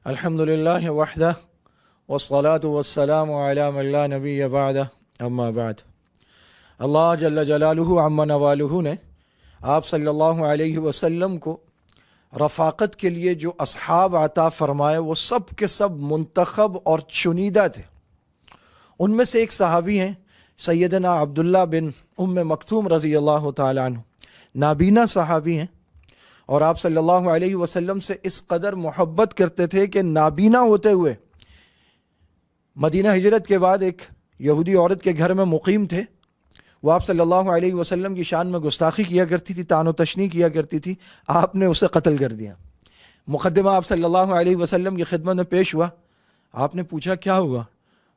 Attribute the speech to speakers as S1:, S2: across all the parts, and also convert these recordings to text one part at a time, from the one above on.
S1: الحمد للہ وحدہ والصلاة والسلام علی من لا نبی بعدہ اما بعد۔ اللہ جل جلالہ عما نوالہ نے آپ صلی اللہ علیہ وسلم کو رفاقت کے لیے جو اصحاب عطا فرمائے وہ سب کے سب منتخب اور چنیدہ تھے۔ ان میں سے ایک صحابی ہیں سیدنا عبداللہ بن مکتوم رضی اللہ تعالیٰ عنہ، نابینا صحابی ہیں، اور آپ صلی اللہ علیہ وسلم سے اس قدر محبت کرتے تھے کہ نابینا ہوتے ہوئے مدینہ ہجرت کے بعد ایک یہودی عورت کے گھر میں مقیم تھے۔ وہ آپ صلی اللہ علیہ وسلم کی شان میں گستاخی کیا کرتی تھی، طعن و تشنیع کیا کرتی تھی۔ آپ نے اسے قتل کر دیا۔ مقدمہ آپ صلی اللہ علیہ وسلم کی خدمت میں پیش ہوا۔ آپ نے پوچھا کیا ہوا؟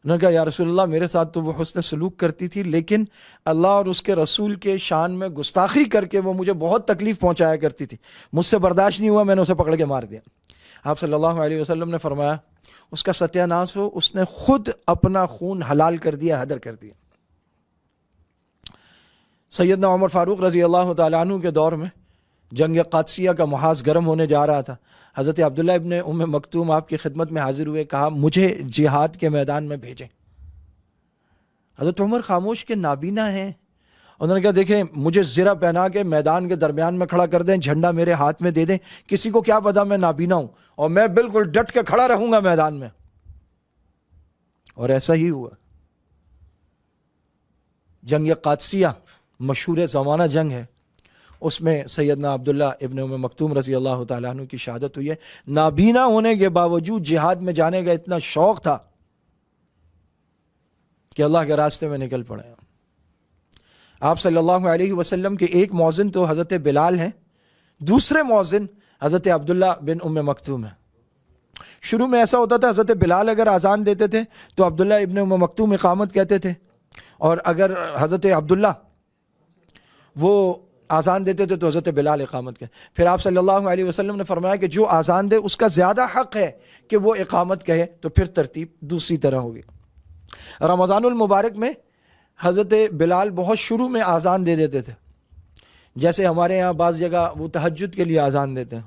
S1: انہوں نے کہا یا رسول اللہ، میرے ساتھ تو وہ حسن سلوک کرتی تھی، لیکن اللہ اور اس کے رسول کے شان میں گستاخی کر کے وہ مجھے بہت تکلیف پہنچایا کرتی تھی، مجھ سے برداشت نہیں ہوا، میں نے اسے پکڑ کے مار دیا۔ آپ صلی اللہ علیہ وسلم نے فرمایا اس کا ستیہ ناس ہو، اس نے خود اپنا خون حلال کر دیا، ہدر کر دیا۔ سیدنا عمر فاروق رضی اللہ تعالیٰ عنہ کے دور میں جنگ قادسیہ کا محاذ گرم ہونے جا رہا تھا۔ حضرت عبداللہ ابن مکتوم آپ کی خدمت میں حاضر ہوئے، کہا مجھے جہاد کے میدان میں بھیجیں۔ حضرت عمر خاموش کے نابینا ہیں، انہوں نے کہا دیکھیں مجھے زرہ پہنا کے میدان کے درمیان میں کھڑا کر دیں، جھنڈا میرے ہاتھ میں دے دیں، کسی کو کیا پتا میں نابینا ہوں، اور میں بالکل ڈٹ کے کھڑا رہوں گا میدان میں۔ اور ایسا ہی ہوا۔ جنگ قادسیہ مشہور زمانہ جنگ ہے، اس میں سیدنا عبداللہ ابن مکتوم رضی اللہ تعالیٰ عنہ کی شہادت ہوئی ہے۔ نابینا ہونے کے باوجود جہاد میں جانے کا اتنا شوق تھا کہ اللہ کے راستے میں نکل پڑے۔ آپ صلی اللہ علیہ وسلم کے ایک مؤذن تو حضرت بلال ہیں، دوسرے مؤذن حضرت عبداللہ بن مکتوم ہیں۔ شروع میں ایسا ہوتا تھا حضرت بلال اگر اذان دیتے تھے تو عبداللہ ابن مکتوم اقامت کہتے تھے، اور اگر حضرت عبداللہ وہ آزان دیتے تھے تو حضرت بلال اقامت کہے۔ پھر آپ صلی اللہ علیہ وسلم نے فرمایا کہ جو آزان دے اس کا زیادہ حق ہے کہ وہ اقامت کہے، تو پھر ترتیب دوسری طرح ہوگی۔ رمضان المبارک میں حضرت بلال بہت شروع میں آزان دے دیتے تھے، جیسے ہمارے ہاں بعض جگہ وہ تہجد کے لیے آزان دیتے ہیں،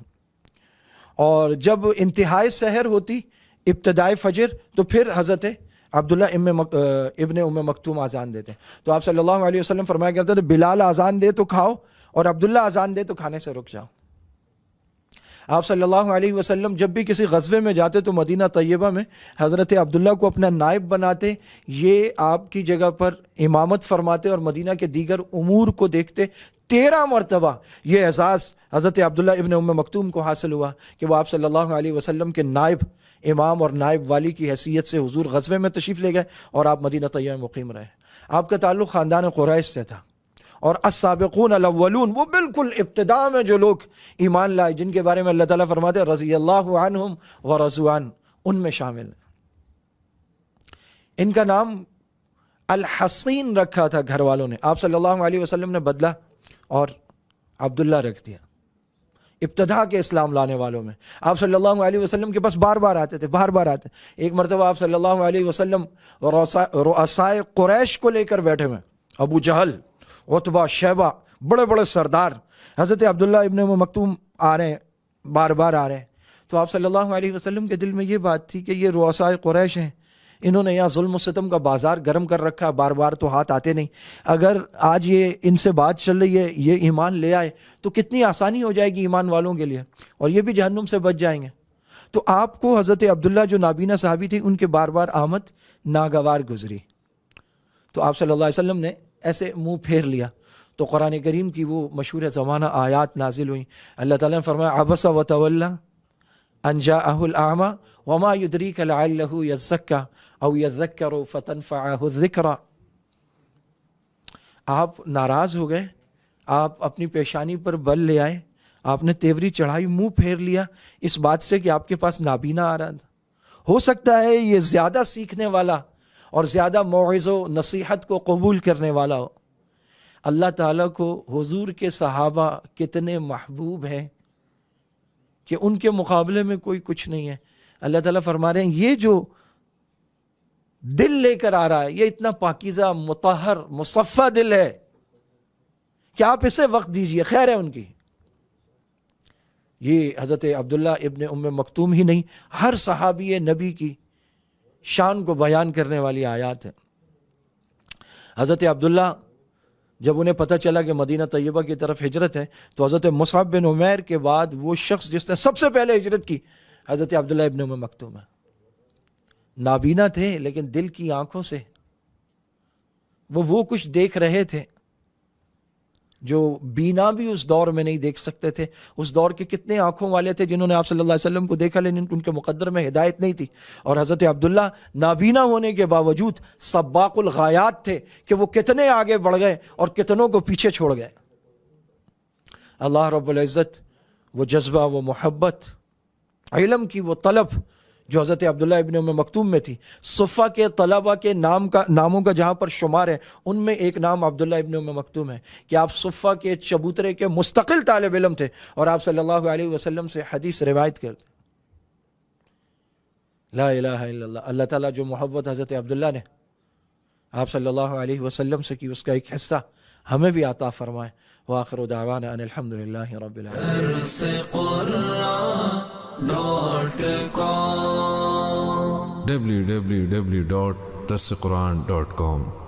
S1: اور جب انتہائی سحر ہوتی ابتدائی فجر تو پھر حضرت عبداللہ ابن مکتوم آزان دیتے ہیں۔ تو آپ صلی اللہ علیہ وسلم فرمایا کرتے تھے بلال آزان دے تو کھاؤ، اور عبداللہ آزان دے تو کھانے سے رک جاؤ۔ آپ صلی اللہ علیہ وسلم جب بھی کسی غزوے میں جاتے تو مدینہ طیبہ میں حضرت عبداللہ کو اپنا نائب بناتے، یہ آپ کی جگہ پر امامت فرماتے اور مدینہ کے دیگر امور کو دیکھتے۔ 13 مرتبہ یہ اعزاز حضرت عبداللہ ابن مکتوم کو حاصل ہوا کہ وہ آپ صلی اللہ علیہ وسلم کے نائب امام اور نائب والی کی حیثیت سے حضور غزوے میں تشریف لے گئے، اور آپ مدینہ طیبہ میں مقیم رہے۔ آپ کا تعلق خاندان قریش سے تھا، اور السابقون الاولون، وہ بالکل ابتداء میں جو لوگ ایمان لائے، جن کے بارے میں اللہ تعالیٰ فرماتے ہیں رضی اللہ عنہم ورضوا عنہ، ان میں شامل ہیں۔ ان کا نام الحصین رکھا تھا گھر والوں نے، آپ صلی اللہ علیہ وسلم نے بدلا اور عبداللہ رکھ دیا۔ ابتداء کے اسلام لانے والوں میں آپ صلی اللہ علیہ وسلم کے پاس بار بار آتے تھے، بار بار آتے۔ ایک مرتبہ آپ صلی اللہ علیہ وسلم رؤسائے قریش کو لے کر بیٹھے ہوئے، ابو جہل، عتبہ، شیبہ، بڑے بڑے سردار، حضرت عبداللہ ابن مکتوم آ رہے ہیں، بار بار آ رہے ہیں۔ تو آپ صلی اللہ علیہ وسلم کے دل میں یہ بات تھی کہ یہ رؤسائے قریش ہیں، انہوں نے یہاں ظلم و ستم کا بازار گرم کر رکھا، بار بار تو ہاتھ آتے نہیں، اگر آج یہ ان سے بات چل رہی ہے، یہ ایمان لے آئے تو کتنی آسانی ہو جائے گی ایمان والوں کے لیے، اور یہ بھی جہنم سے بچ جائیں گے۔ تو آپ کو حضرت عبداللہ جو نابینا صحابی تھی، ان کے بار بار آمد ناگوار گزری، تو آپ صلی اللہ علیہ وسلم نے ایسے منہ پھیر لیا۔ تو قرآن کریم کی وہ مشہور زمانہ آیات نازل ہوئیں۔ اللہ تعالیٰ نے فرمایا عبس وتولی ان جاءہ الاعمی وما یدریک لعلہ یزکی او یذکر فتنفعہ الذکری۔ آپ ناراض ہو گئے، آپ اپنی پیشانی پر بل لے آئے، آپ نے تیوری چڑھائی، منہ پھیر لیا اس بات سے کہ آپ کے پاس نابینا آ رہا تھا۔ ہو سکتا ہے یہ زیادہ سیکھنے والا اور زیادہ موعظ و نصیحت کو قبول کرنے والا ہو۔ اللہ تعالیٰ کو حضور کے صحابہ کتنے محبوب ہیں کہ ان کے مقابلے میں کوئی کچھ نہیں ہے۔ اللہ تعالیٰ فرما رہے ہیں یہ جو دل لے کر آ رہا ہے، یہ اتنا پاکیزہ، مطہر، مصفہ دل ہے کہ آپ اسے وقت دیجئے، خیر ہے ان کی۔ یہ حضرت عبداللہ ابن مکتوم ہی نہیں، ہر صحابی نبی کی شان کو بیان کرنے والی آیات ہیں۔ حضرت عبداللہ جب انہیں پتہ چلا کہ مدینہ طیبہ کی طرف ہجرت ہے تو حضرت مصعب بن عمیر کے بعد وہ شخص جس نے سب سے پہلے ہجرت کی حضرت عبداللہ ابن مکتوم ہے۔ نابینا تھے لیکن دل کی آنکھوں سے وہ کچھ دیکھ رہے تھے جو بینا بھی اس دور میں نہیں دیکھ سکتے تھے۔ اس دور کے کتنے آنکھوں والے تھے جنہوں نے آپ صلی اللہ علیہ وسلم کو دیکھا لیکن ان کے مقدر میں ہدایت نہیں تھی، اور حضرت عبداللہ نابینا ہونے کے باوجود سباق الغایات تھے کہ وہ کتنے آگے بڑھ گئے اور کتنوں کو پیچھے چھوڑ گئے۔ اللہ رب العزت وہ جذبہ، وہ محبت، علم کی وہ طلب جو حضرت عبداللہ ابن مکتوم میں تھی، صفہ کے طلبہ کے ناموں کا جہاں پر شمار ہے ان میں ایک نام عبداللہ ابن مکتوم ہے کہ آپ صفہ کے چبوترے کے مستقل طالب علم تھے اور آپ صلی اللہ علیہ وسلم سے حدیث روایت کرتے۔ لا الہ الا اللہ۔ اللہ تعالیٰ جو محبت حضرت عبداللہ نے آپ صلی اللہ علیہ وسلم سے کی اس کا ایک حصہ ہمیں بھی عطا فرمائے۔ وآخر دعوانا ان الحمدللہ رب العالمین۔
S2: www.darsequran.com